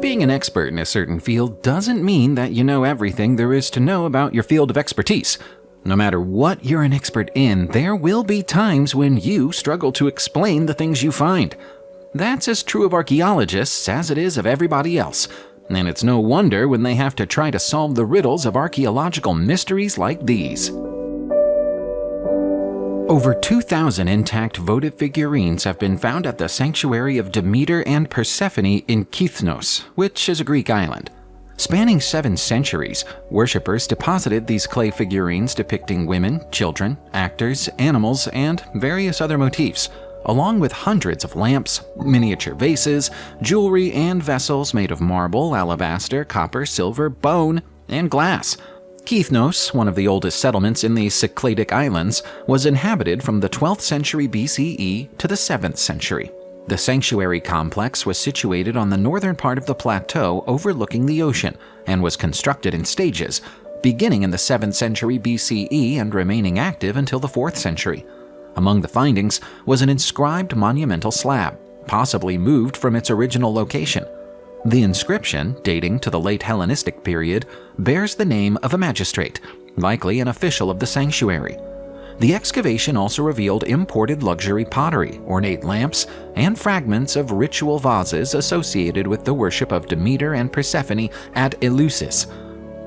Being an expert in a certain field doesn't mean that you know everything there is to know about your field of expertise. No matter what you're an expert in, there will be times when you struggle to explain the things you find. That's as true of archaeologists as it is of everybody else, and it's no wonder when they have to try to solve the riddles of archaeological mysteries like these. Over 2,000 intact votive figurines have been found at the sanctuary of Demeter and Persephone in Kythnos, which is a Greek island. Spanning 7 centuries, worshippers deposited these clay figurines depicting women, children, actors, animals, and various other motifs, along with hundreds of lamps, miniature vases, jewelry, and vessels made of marble, alabaster, copper, silver, bone, and glass. Kythnos, one of the oldest settlements in the Cycladic Islands, was inhabited from the 12th century BCE to the 7th century. The sanctuary complex was situated on the northern part of the plateau overlooking the ocean and was constructed in stages, beginning in the 7th century BCE and remaining active until the 4th century. Among the findings was an inscribed monumental slab, possibly moved from its original location. The inscription, dating to the late Hellenistic period, bears the name of a magistrate, likely an official of the sanctuary. The excavation also revealed imported luxury pottery, ornate lamps, and fragments of ritual vases associated with the worship of Demeter and Persephone at Eleusis.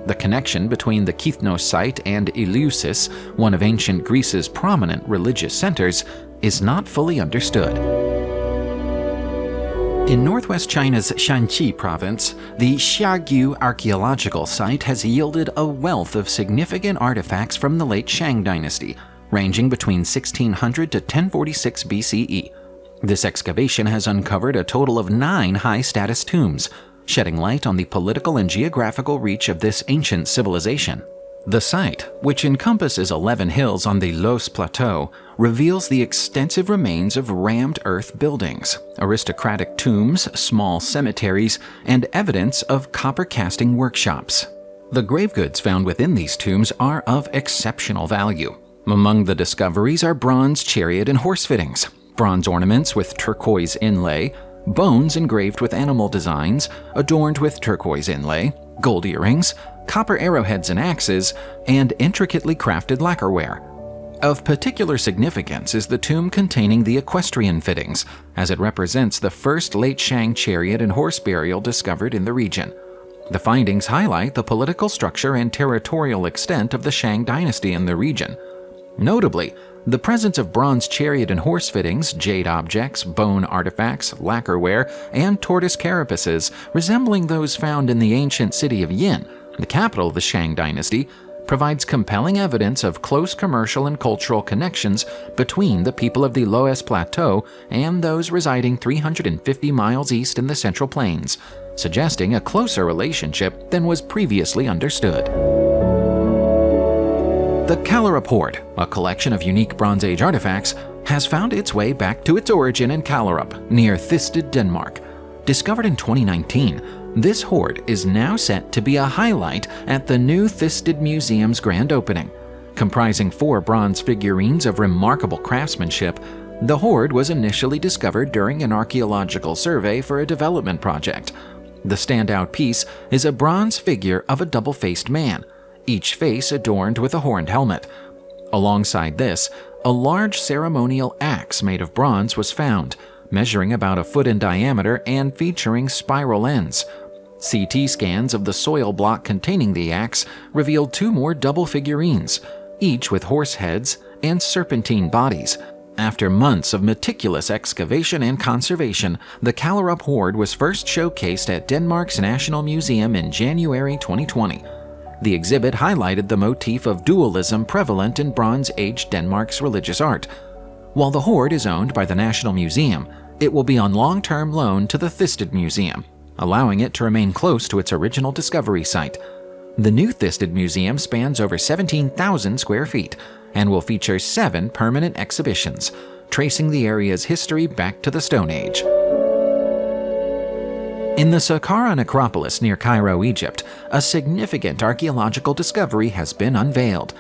The connection between the Kythnos site and Eleusis, one of ancient Greece's prominent religious centers, is not fully understood. In northwest China's Shanxi province, the Xiagu archaeological site has yielded a wealth of significant artifacts from the late Shang Dynasty, ranging between 1600 to 1046 BCE. This excavation has uncovered a total of 9 high-status tombs, shedding light on the political and geographical reach of this ancient civilization. The site, which encompasses 11 hills on the Los Plateau, reveals the extensive remains of rammed earth buildings, aristocratic tombs, small cemeteries, and evidence of copper-casting workshops. The grave goods found within these tombs are of exceptional value. Among the discoveries are bronze chariot and horse fittings, bronze ornaments with turquoise inlay, bones engraved with animal designs, adorned with turquoise inlay, gold earrings, copper arrowheads and axes, and intricately crafted lacquerware. Of particular significance is the tomb containing the equestrian fittings, as it represents the first late Shang chariot and horse burial discovered in the region. The findings highlight the political structure and territorial extent of the Shang Dynasty in the region. Notably, the presence of bronze chariot and horse fittings, jade objects, bone artifacts, lacquerware, and tortoise carapaces resembling those found in the ancient city of Yin, the capital of the Shang Dynasty, provides compelling evidence of close commercial and cultural connections between the people of the Loess Plateau and those residing 350 miles east in the Central Plains, suggesting a closer relationship than was previously understood. The Callerup Hoard, a collection of unique Bronze Age artifacts, has found its way back to its origin in Callerup, near Thisted, Denmark. Discovered in 2019, this hoard is now set to be a highlight at the new Thisted Museum's grand opening. Comprising 4 bronze figurines of remarkable craftsmanship, the hoard was initially discovered during an archaeological survey for a development project. The standout piece is a bronze figure of a double-faced man, each face adorned with a horned helmet. Alongside this, a large ceremonial axe made of bronze was found, measuring about a foot in diameter and featuring spiral ends. CT scans of the soil block containing the axe revealed 2 more double figurines, each with horse heads and serpentine bodies. After months of meticulous excavation and conservation, the Callerup Hoard was first showcased at Denmark's National Museum in January 2020. The exhibit highlighted the motif of dualism prevalent in Bronze Age Denmark's religious art. While the hoard is owned by the National Museum, it will be on long-term loan to the Thisted Museum, allowing it to remain close to its original discovery site. The new Thisted Museum spans over 17,000 square feet and will feature 7 permanent exhibitions, tracing the area's history back to the Stone Age. In the Sacara necropolis near Cairo, Egypt, a significant archaeological discovery has been unveiled.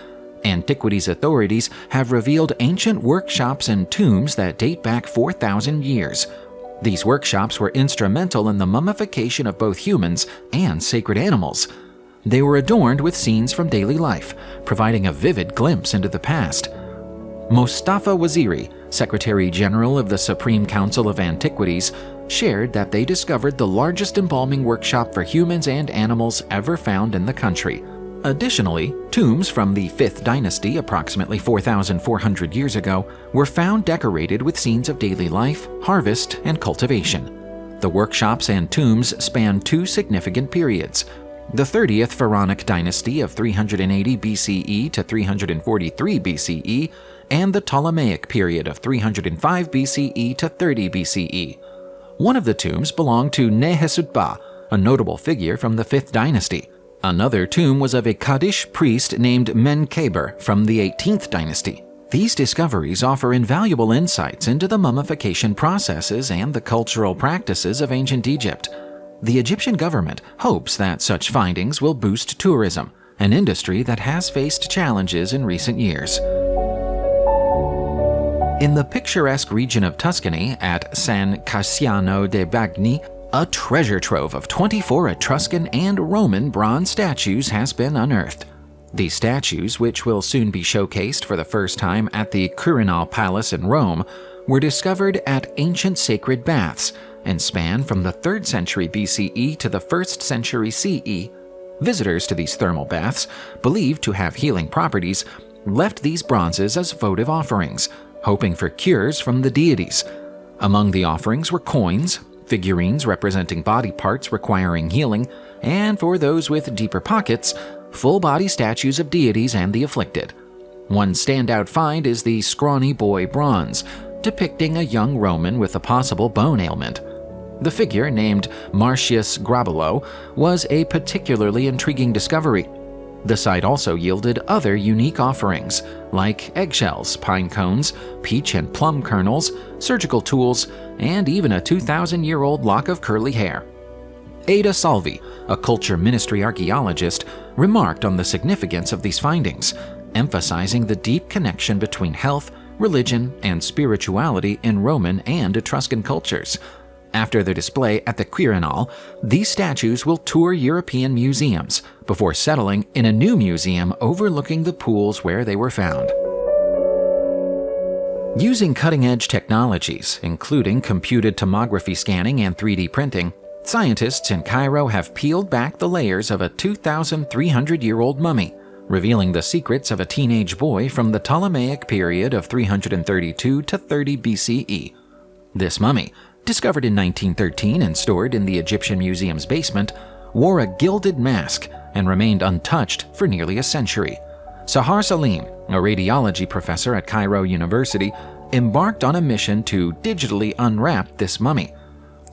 Antiquities authorities have revealed ancient workshops and tombs that date back 4,000 years. These workshops were instrumental in the mummification of both humans and sacred animals. They were adorned with scenes from daily life, providing a vivid glimpse into the past. Mostafa Waziri, Secretary General of the Supreme Council of Antiquities, shared that they discovered the largest embalming workshop for humans and animals ever found in the country. Additionally, tombs from the 5th dynasty, approximately 4,400 years ago, were found decorated with scenes of daily life, harvest, and cultivation. The workshops and tombs span two significant periods: the 30th Pharaonic dynasty of 380 BCE to 343 BCE, and the Ptolemaic period of 305 BCE to 30 BCE. One of the tombs belonged to Nehesutba, a notable figure from the 5th dynasty. Another tomb was of a Kaddish priest named Menkaber from the 18th dynasty. These discoveries offer invaluable insights into the mummification processes and the cultural practices of ancient Egypt. The Egyptian government hopes that such findings will boost tourism, an industry that has faced challenges in recent years. In the picturesque region of Tuscany at San Cassiano de Bagni, a treasure trove of 24 Etruscan and Roman bronze statues has been unearthed. These statues, which will soon be showcased for the first time at the Quirinal Palace in Rome, were discovered at ancient sacred baths and span from the 3rd century BCE to the 1st century CE. Visitors to these thermal baths, believed to have healing properties, left these bronzes as votive offerings, hoping for cures from the deities. Among the offerings were coins, figurines representing body parts requiring healing, and for those with deeper pockets, full-body statues of deities and the afflicted. One standout find is the Scrawny Boy bronze, depicting a young Roman with a possible bone ailment. The figure, named Marcius Grabilo, was a particularly intriguing discovery. The site also yielded other unique offerings, like eggshells, pine cones, peach and plum kernels, surgical tools, and even a 2,000-year-old lock of curly hair. Ada Salvi, a culture ministry archaeologist, remarked on the significance of these findings, emphasizing the deep connection between health, religion, and spirituality in Roman and Etruscan cultures. After their display at the Quirinal, these statues will tour European museums before settling in a new museum overlooking the pools where they were found. Using cutting-edge technologies, including computed tomography scanning and 3D printing, scientists in Cairo have peeled back the layers of a 2,300-year-old mummy, revealing the secrets of a teenage boy from the Ptolemaic period of 332 to 30 BCE. This mummy, discovered in 1913 and stored in the Egyptian Museum's basement, wore a gilded mask and remained untouched for nearly a century. Sahar Salim, a radiology professor at Cairo University, embarked on a mission to digitally unwrap this mummy.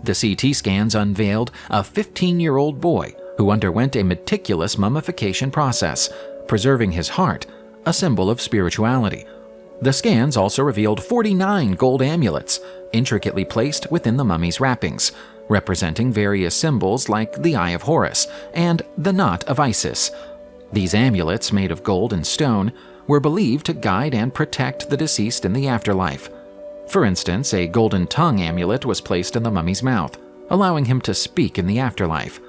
The CT scans unveiled a 15-year-old boy who underwent a meticulous mummification process, preserving his heart, a symbol of spirituality. The scans also revealed 49 gold amulets, intricately placed within the mummy's wrappings, representing various symbols like the Eye of Horus and the Knot of Isis. These amulets, made of gold and stone, were believed to guide and protect the deceased in the afterlife. For instance, a golden tongue amulet was placed in the mummy's mouth, allowing him to speak in the afterlife.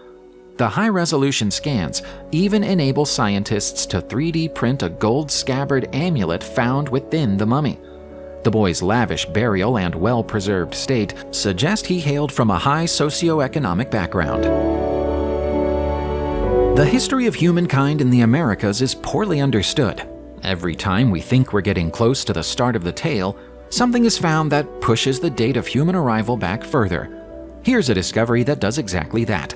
The high-resolution scans even enable scientists to 3D print a gold scabbard amulet found within the mummy. The boy's lavish burial and well-preserved state suggest he hailed from a high socioeconomic background. The history of humankind in the Americas is poorly understood. Every time we think we're getting close to the start of the tale, something is found that pushes the date of human arrival back further. Here's a discovery that does exactly that.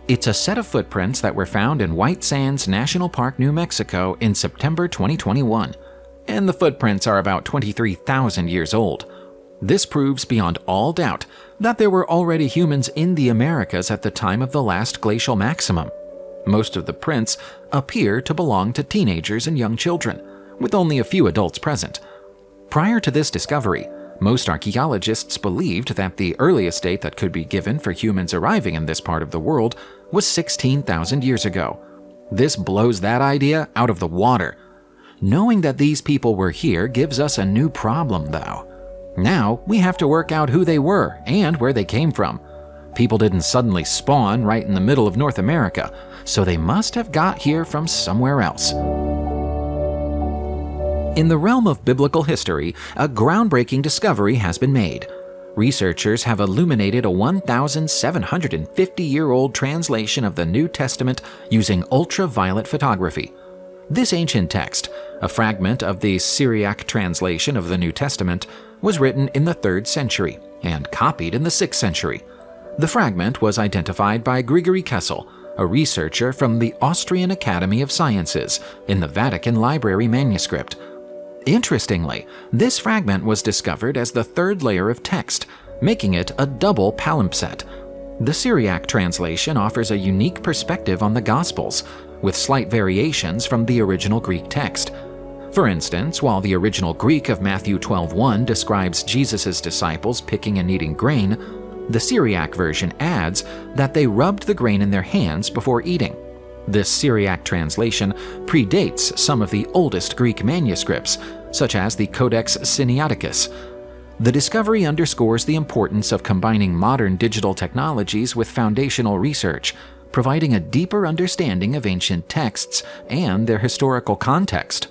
It's a set of footprints that were found in White Sands National Park, New Mexico in September 2021. And the footprints are about 23,000 years old. This proves beyond all doubt that there were already humans in the Americas at the time of the last glacial maximum. Most of the prints appear to belong to teenagers and young children, with only a few adults present. Prior to this discovery, most archaeologists believed that the earliest date that could be given for humans arriving in this part of the world was 16,000 years ago. This blows that idea out of the water. Knowing that these people were here gives us a new problem, though. Now we have to work out who they were and where they came from. People didn't suddenly spawn right in the middle of North America, so they must have got here from somewhere else. In the realm of biblical history, a groundbreaking discovery has been made. Researchers have illuminated a 1,750-year-old translation of the New Testament using ultraviolet photography. This ancient text, a fragment of the Syriac translation of the New Testament, was written in the 3rd century and copied in the 6th century. The fragment was identified by Gregory Kessel, a researcher from the Austrian Academy of Sciences, in the Vatican Library manuscript. Interestingly, this fragment was discovered as the 3rd layer of text, making it a double palimpsest. The Syriac translation offers a unique perspective on the Gospels, with slight variations from the original Greek text. For instance, while the original Greek of Matthew 12:1 describes Jesus' disciples picking and eating grain, the Syriac version adds that they rubbed the grain in their hands before eating. This Syriac translation predates some of the oldest Greek manuscripts, such as the Codex Sinaiticus. The discovery underscores the importance of combining modern digital technologies with foundational research, providing a deeper understanding of ancient texts and their historical context.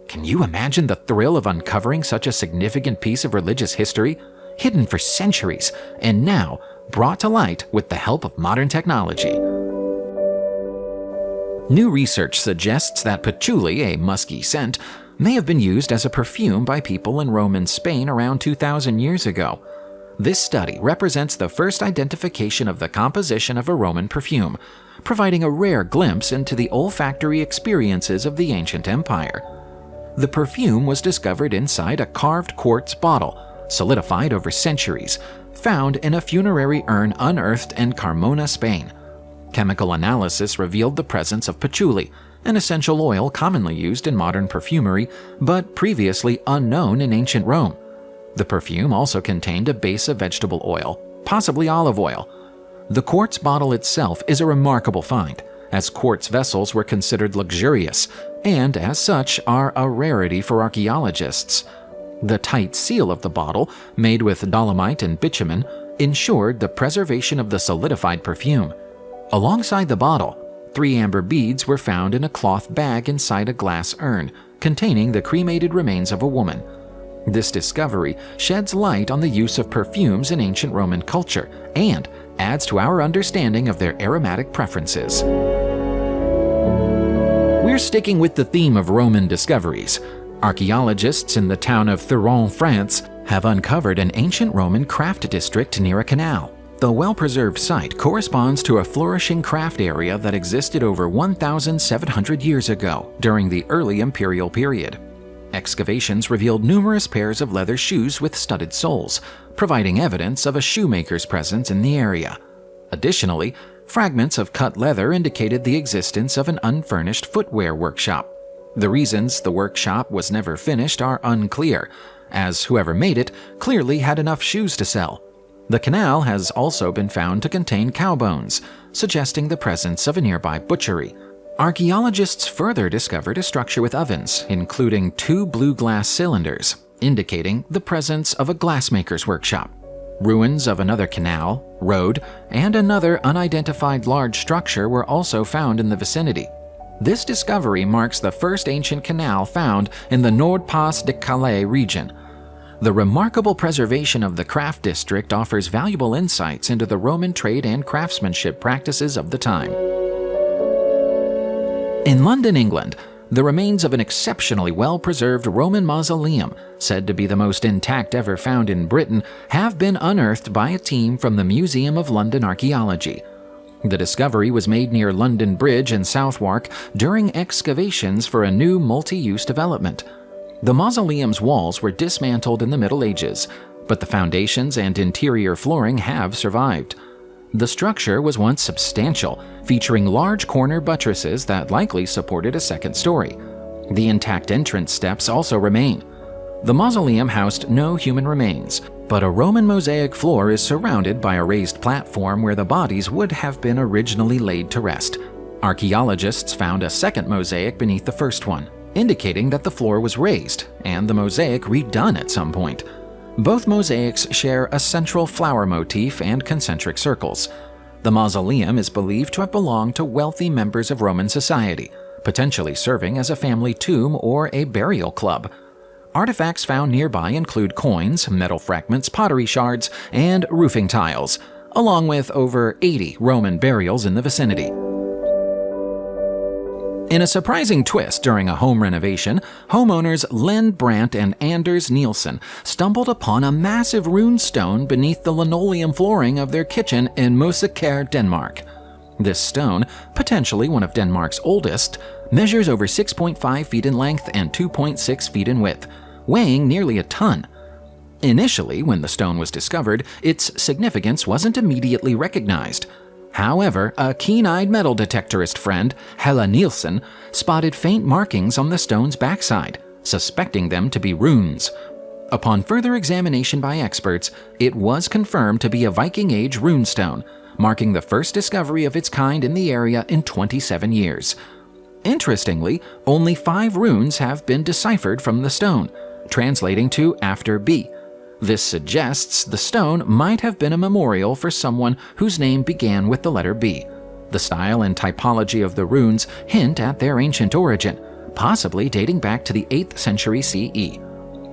Can you imagine the thrill of uncovering such a significant piece of religious history, hidden for centuries, and now brought to light with the help of modern technology? New research suggests that patchouli, a musky scent, may have been used as a perfume by people in Roman Spain around 2,000 years ago. This study represents the first identification of the composition of a Roman perfume, providing a rare glimpse into the olfactory experiences of the ancient empire. The perfume was discovered inside a carved quartz bottle, solidified over centuries, found in a funerary urn unearthed in Carmona, Spain. Chemical analysis revealed the presence of patchouli, an essential oil commonly used in modern perfumery, but previously unknown in ancient Rome. The perfume also contained a base of vegetable oil, possibly olive oil. The quartz bottle itself is a remarkable find, as quartz vessels were considered luxurious, and as such are a rarity for archaeologists. The tight seal of the bottle, made with dolomite and bitumen, ensured the preservation of the solidified perfume. Alongside the bottle, 3 amber beads were found in a cloth bag inside a glass urn, containing the cremated remains of a woman. This discovery sheds light on the use of perfumes in ancient Roman culture and adds to our understanding of their aromatic preferences. We're sticking with the theme of Roman discoveries. Archaeologists in the town of Thuron, France, have uncovered an ancient Roman craft district near a canal. The well-preserved site corresponds to a flourishing craft area that existed over 1,700 years ago, during the early imperial period. Excavations revealed numerous pairs of leather shoes with studded soles, providing evidence of a shoemaker's presence in the area. Additionally, fragments of cut leather indicated the existence of an unfurnished footwear workshop. The reasons the workshop was never finished are unclear, as whoever made it clearly had enough shoes to sell. The canal has also been found to contain cow bones, suggesting the presence of a nearby butchery. Archaeologists further discovered a structure with ovens, including 2 blue glass cylinders, indicating the presence of a glassmaker's workshop. Ruins of another canal, road, and another unidentified large structure were also found in the vicinity. This discovery marks the first ancient canal found in the Nord-Pas-de-Calais region. The remarkable preservation of the craft district offers valuable insights into the Roman trade and craftsmanship practices of the time. In London, England, the remains of an exceptionally well-preserved Roman mausoleum, said to be the most intact ever found in Britain, have been unearthed by a team from the Museum of London Archaeology. The discovery was made near London Bridge in Southwark during excavations for a new multi-use development. The mausoleum's walls were dismantled in the Middle Ages, but the foundations and interior flooring have survived. The structure was once substantial, featuring large corner buttresses that likely supported a second story. The intact entrance steps also remain. The mausoleum housed no human remains, but a Roman mosaic floor is surrounded by a raised platform where the bodies would have been originally laid to rest. Archaeologists found a second mosaic beneath the first one, indicating that the floor was raised and the mosaic redone at some point. Both mosaics share a central flower motif and concentric circles. The mausoleum is believed to have belonged to wealthy members of Roman society, potentially serving as a family tomb or a burial club. Artifacts found nearby include coins, metal fragments, pottery shards, and roofing tiles, along with over 80 Roman burials in the vicinity. In a surprising twist during a home renovation, homeowners Len Brandt and Anders Nielsen stumbled upon a massive runestone beneath the linoleum flooring of their kitchen in Sacara, Denmark. This stone, potentially one of Denmark's oldest, measures over 6.5 feet in length and 2.6 feet in width, weighing nearly a ton. Initially, when the stone was discovered, its significance wasn't immediately recognized. However, a keen-eyed metal detectorist friend, Hella Nielsen, spotted faint markings on the stone's backside, suspecting them to be runes. Upon further examination by experts, it was confirmed to be a Viking Age runestone, marking the first discovery of its kind in the area in 27 years. Interestingly, only 5 runes have been deciphered from the stone, translating to "after B." This suggests the stone might have been a memorial for someone whose name began with the letter B. The style and typology of the runes hint at their ancient origin, possibly dating back to the 8th century CE.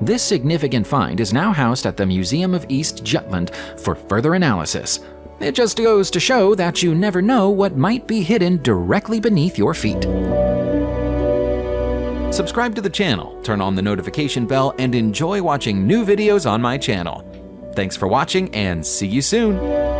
This significant find is now housed at the Museum of East Jutland for further analysis. It just goes to show that you never know what might be hidden directly beneath your feet. Subscribe to the channel, turn on the notification bell, and enjoy watching new videos on my channel. Thanks for watching, and see you soon!